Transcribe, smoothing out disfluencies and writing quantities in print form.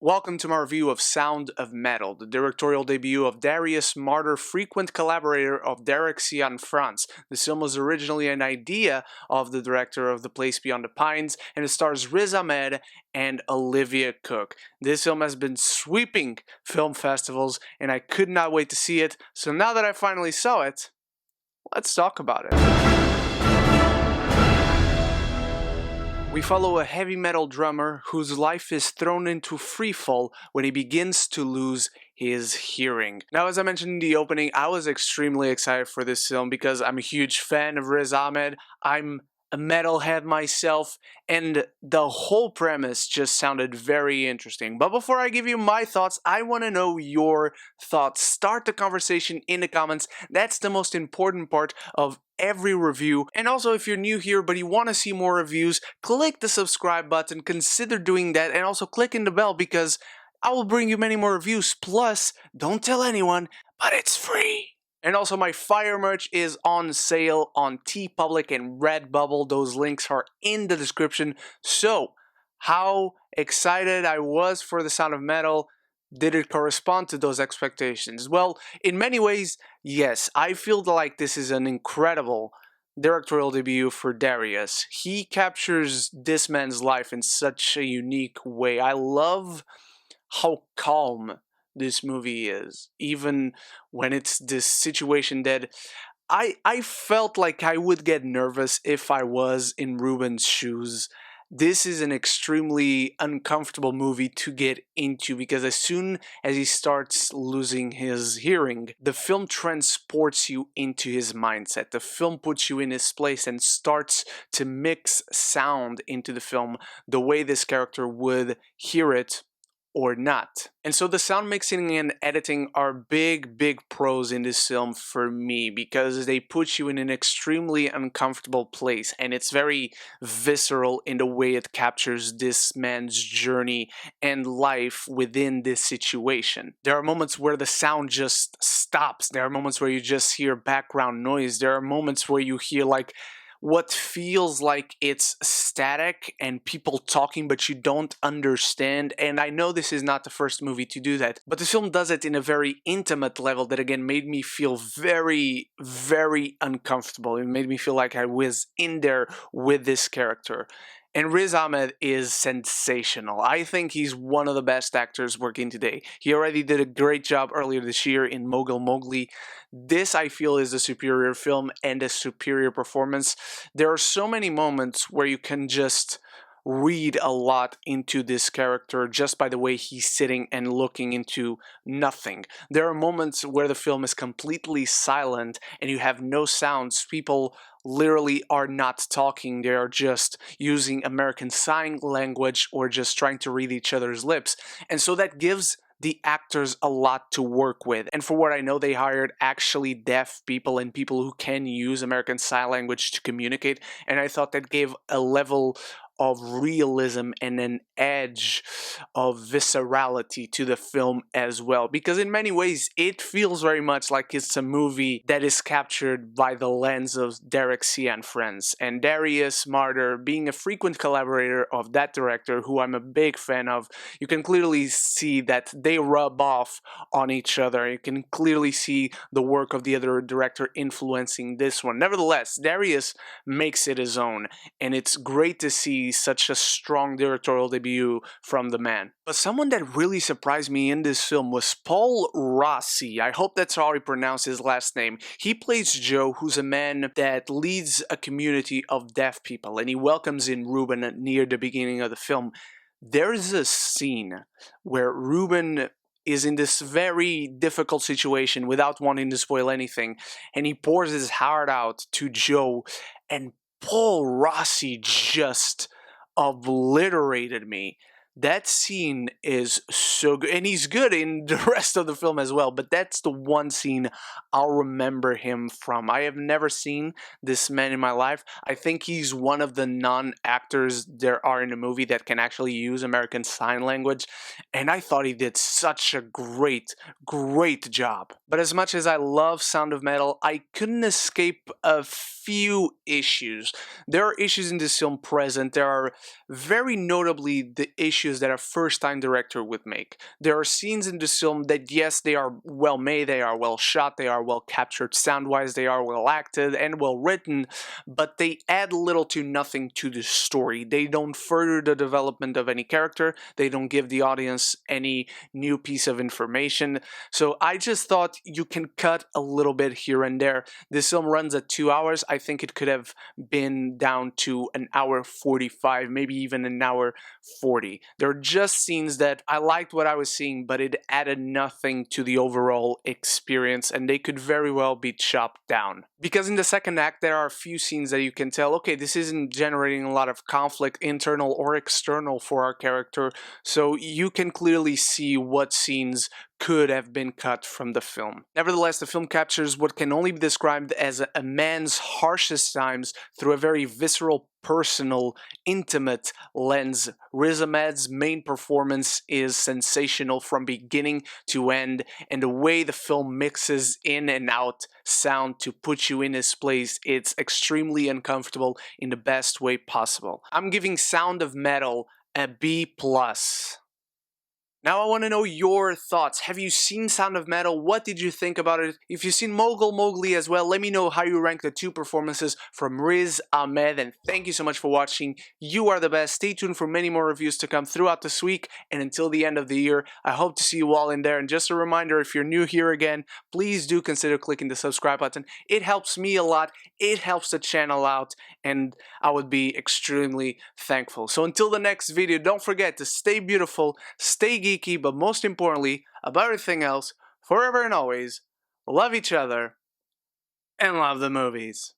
Welcome to my review of Sound of Metal, the directorial debut of Darius Marder, frequent collaborator of Derek Cianfrance. This film was originally an idea of the director of The Place Beyond the Pines, and it stars Riz Ahmed and Olivia Cooke. This film has been sweeping film festivals, and I could not wait to see it, so now that I finally saw it, let's talk about it. We follow a heavy metal drummer whose life is thrown into freefall when he begins to lose his hearing. Now, as I mentioned in the opening, I was extremely excited for this film because I'm a huge fan of Riz Ahmed. I'm a metalhead myself, and the whole premise just sounded very interesting. But before I give you my thoughts, I want to know your thoughts. Start the conversation in the comments. That's the most important part of every review. And also, if you're new here but you want to see more reviews, click the subscribe button, consider doing that, and also click in the bell because I will bring you many more reviews. Plus, don't tell anyone, but it's free. And also, my Fire merch is on sale on TeePublic and Redbubble. Those links are in the description. So, how excited I was for the Sound of Metal. Did it correspond to those expectations? Well, in many ways, yes. I feel like this is an incredible directorial debut for Darius. He captures this man's life in such a unique way. I love how calm this movie is, even when it's this situation that I felt like I would get nervous if I was in Ruben's shoes. This is an extremely uncomfortable movie to get into because as soon as he starts losing his hearing, the film transports you into his mindset. The film puts you in his place and starts to mix sound into the film the way this character would hear it or not. And so the sound mixing and editing are big pros in this film for me because they put you in an extremely uncomfortable place, and it's very visceral in the way it captures this man's journey and life within this situation. There are moments where the sound just stops. There are moments where you just hear background noise. There are moments where you hear like what feels like it's static and people talking but you don't understand. And I know this is not the first movie to do that, but the film does it in a very intimate level that again made me feel very uncomfortable. It made me feel like I was in there with this character. And Riz Ahmed is sensational. I think he's one of the best actors working today. He already did a great job earlier this year in Mogul Mowgli. This, I feel, is a superior film and a superior performance. There are so many moments where you can just read a lot into this character just by the way he's sitting and looking into nothing. There are moments where the film is completely silent and you have no sounds. People literally are not talking. They are just using American Sign Language or just trying to read each other's lips. And so that gives the actors a lot to work with. And for what I know, they hired actually deaf people and people who can use American Sign Language to communicate. And I thought that gave a level of realism and an edge of viscerality to the film as well, because in many ways it feels very much like it's a movie that is captured by the lens of Derek Cianfrance. And Darius Marder, being a frequent collaborator of that director who I'm a big fan of, you can clearly see that they rub off on each other. You can clearly see the work of the other director influencing this one. Nevertheless, Darius makes it his own, and it's great to see such a strong directorial debut from the man. But someone that really surprised me in this film was Raci. I hope that's how I pronounce his last name. He plays Joe, who's a man that leads a community of deaf people, and he welcomes in Ruben near the beginning of the film. There's a scene where Ruben is in this very difficult situation without wanting to spoil anything, and he pours his heart out to Joe, and Raci just obliterated me. That scene is so good, and he's good in the rest of the film as well, but that's the one scene I'll remember him from. I have never seen this man in my life. I think he's one of the non-actors there are in the movie that can actually use American Sign Language, and I thought he did such a great job. But as much as I love Sound of Metal, I couldn't escape a few issues. There are issues in this film present. There are very notably the issues issues that a first-time director would make. There are scenes in this film that, yes, they are well made, they are well shot, they are well captured sound-wise, they are well acted and well written, but they add little to nothing to the story. They don't further the development of any character, they don't give the audience any new piece of information. So I just thought you can cut a little bit here and there. This film runs at 2 hours. I think it could have been down to an hour 45, maybe even an hour 40. There are just scenes that I liked what I was seeing, but it added nothing to the overall experience, and they could very well be chopped down. Because in the second act, there are a few scenes that you can tell, okay, this isn't generating a lot of conflict, internal or external, for our character, so you can clearly see what scenes could have been cut from the film. Nevertheless, the film captures what can only be described as a man's harshest times through a very visceral, personal, intimate lens. Riz Ahmed's main performance is sensational from beginning to end, and the way the film mixes in and out sound to put you in his place, it's extremely uncomfortable in the best way possible. I'm giving Sound of Metal a B+. Now I want to know your thoughts. Have you seen Sound of Metal? What did you think about it? If you've seen Mogul Mowgli as well, let me know how you rank the two performances from Riz Ahmed, and thank you so much for watching. You are the best. Stay tuned for many more reviews to come throughout this week and until the end of the year. I hope to see you all in there, and just a reminder, if you're new here again, please do consider clicking the subscribe button. It helps me a lot, it helps the channel out, and I would be extremely thankful. So until the next video, don't forget to stay beautiful, stay geeky, but most importantly, above everything else, forever and always, love each other and love the movies.